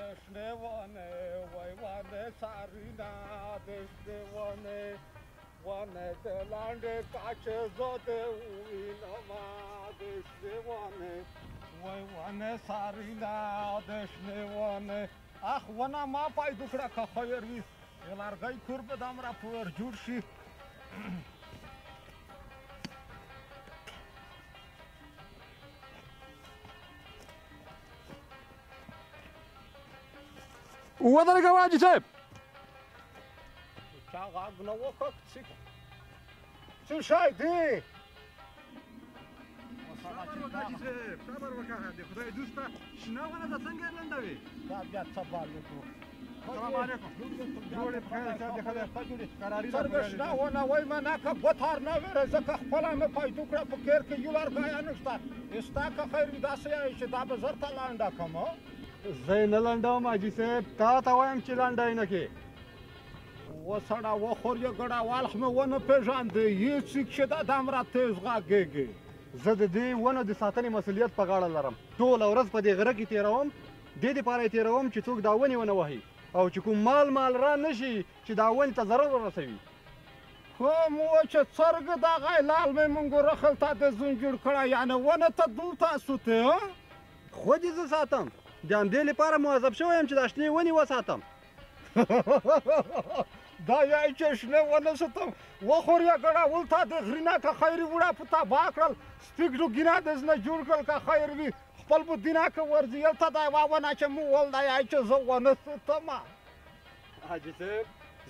دشنوانه وای وانه سارینا دشنوانه وانه دلنده کاچه زاده وینما دشنوانه وای وانه سارینا دشنوانه اخ ونه ما پایدو کړه که خیر وي لرګی کور به دام را پر جوړ شي ودرېږه حاجي صاحب چا غږ نه وکړ څه شی دی صبر وکړه حاجي صاحب صبر وکړه د خدای دوسته شنه ونه ده څنګه یې لنډوې دا بیا څه بال وکړو السلام علیکم جوړې په خیر صاحب د خدای ښه جوړې قراري ده څرګه شنه ونه وای منه که بتار نه ویرې ځکه خپله مې پیدا کړه په کیر کې یو لرګی نشته ستا که خیر وي داسې یې چې دا به زر ته لنډه کړم زه یې نه لنډوم حاجي صاحب تا ته وایم چې لنډه یې نه کړې وسړه وخور یې ګډوال خو مې ونه پېژاندې یې څیک چې دا دومره تېز غږېږي زه د دې ونو د ساتنې مسؤلیت په غاړه لرم ټوله ورځ په دې غره کې تېروم دې دپاره یې تېروم چې څوک دا ونې ونه وهي او چې کوم مال را نشي چې دا ونې ته ضرر ورسوي خو مو چې څرګه دغه لال مې مونږ رخل ته د ځون جوړ کړی یعنې ونه ته دلته سو ته خود یې زه ساتم د همدې لپاره مؤظف شوی یم چې دا شنې ونې وساتم دا یای چې شنه ونه ستم وخور یا ګډاول تا د غرینه که خیر وړه په تباه کړل سپیکډو ګینا د زنه جوړ کړل که خیر وي خپل په دینه که ورځي یلته دا یوه ونه چې مو ول دا یای چې زه ونه ستم حاجي صاحب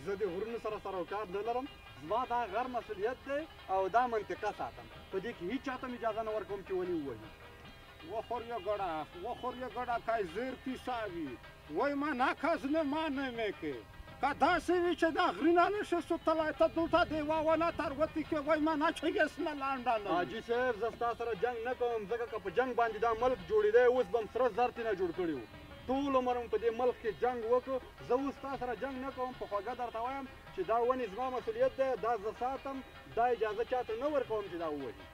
زه د غرونو سره سروکار نه لرم زما دا غر مسؤلیت دی او دا منطقه ساتم په دې کې هیڅ چاته م اجازه نه ورکوم چې ونې ووهي وخور یا ګډه که زیر کیسه وي وای ما ناکازنه ما نمیکه که داسې وي چې دا غرینه نشي سوتلی ته دلته د یوه ونه تروتې کې وای ما نه چې یې سنه لانډه نه حاجي صاحب زه ستا سره جنګ نه کوم ځکه که په جنګ باندې دا ملک جوړېدی اوس به م سره زر تېنه جوړ کړي وو ټول عمر م په دې ملک کې جنګ وکړو زه اوس ستا سره جنګ نه کوم په خوږه درته وایم چې دا ونې زما مسؤلیت دی دا زه ساتم دا اجازه چاته نه ورکوم چې دا ووهي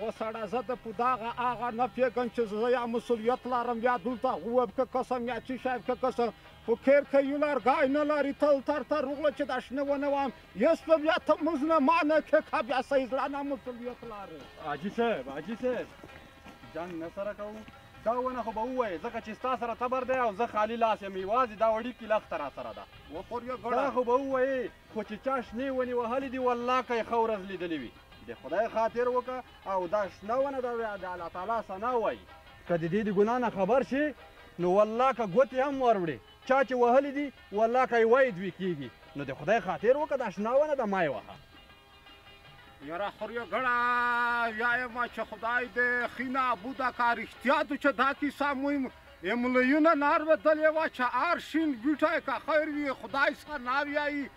وسړه زه د په دغه هغه نه پوهېږم چې زه یا مسؤلیت لرم یا دلته غوب که قسم یا چې شاید که قسم په کیر کې یو لرګی نه لري تل تر روغله چې دا شنه ونه وایم یس به بیا ته موږ نه ما نه کې که بیا صحیح زړه نه مسؤلیت لري حاجي صاحب جنګ نه سره کوو دا ونه خو به ووایې ځکه چې ستا سره تبر دی او زه خالي لاس یم یوازې دا وړیکې لښته را سره ده وخور یا دا خو به ووایې خو چې چا شنې ونې وهلې دي والله که یې ښه ورځ لیدلې وي د خدای خاطر وکړه او دا شنه ونه د الله تعالی ثنا وایي که د دې د ګناه نه خبر شي نو والله که ګوتې هم وروړې چا چې وهلې دي والله که یې وایي دوی کېږي نو د خدای خاطر وکړه دا شنه ونه د ما یې وهه یاره خور یا ګړه وایم چې خدای دې ښه نابوده که رښتیا تو چې دا کیسه مهم املیونه نارودلې وه چې هر شین ګوټی که خیر وي خدای ثنا ویایي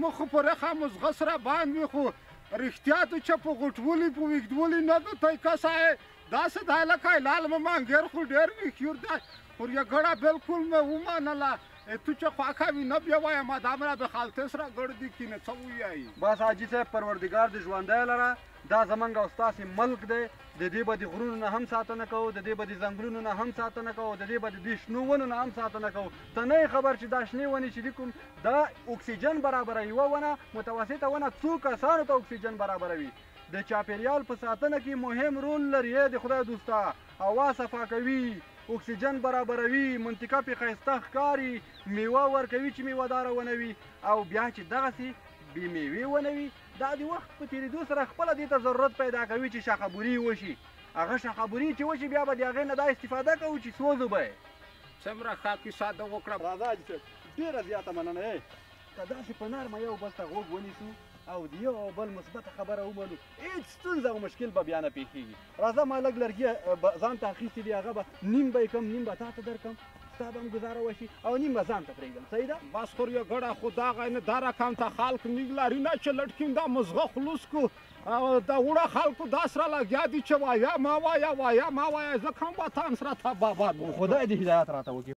مخ په رخه مزغه سره باند وي خو رښتیا تو چې په غټولي په ویږدولي نه ده تی کسه یې داسې دی لکه لال مې مانګیر خو ډېر ویښیور دی خور یا ګړه بلکل مې ومنله تو چې خواښه وي نه بیا وایم دا مړه د خالتې سره ګړدي کینې څه ووایي بس حاجي صاحب پروردګار دې ژوندی لره دا زمونږ او ستاسې ملک دی د دې به د غرونو نه هم ساتنه کوو د دې به د ځنګلونو نه هم ساتنه کوو د دې به د دې شنو ونو نه هم ساتنه کوو ته نه یې خبر چې دا شنې ونې چې دي کوم دا اکسیجن برابروي یوه ونه متوسطه ونه څو کسانو ته اکسیجن برابروي د چاپیریال په ساتنه کې مهم رول لري د خدای دوسته هوا صفا کوي اکسیجن برابروي منطقه پې ښایسته ښکاري میوه ورکوي چې میوهداره ونه وي او بیا چې دغسې بې میوې ونه وي دا د وخت په تېرېدو سره خپله دې ته ضرورت پیدا کوي چې شاخهبوري وشي هغه شاخهبوري چې وشي بیا به د هغې نه دا استفاده کوو چې سوځو به یې څومره ښه کیسه ده وکړه راځه حاجي صاحب ډېره زیاته مننه یې که داسې په نرمه یو بل ته غوږ ونیسو او د یو او بل مثبته خبره ومنو هېڅ ستونزه او مشکل به بیا نه پېښېږي راځه ما لږ لرګي ځان ته اخیستي دي هغه به نیم به یې کم نیم به تا ته درکړم ستا به هم ګزاره وشي او نیم به ځان ته پرېږدم صحیح ده بس خور یې ګړه خو دغه نه دا رقم ته خلک نیګ لري نه چې لټکیم دا مزغه خلوص کو او د وړه خلکو دا سره لګیا دي چې وایه ما وایه زه کوم وطن سره ته بابا خدای دې هدایت راته وکړي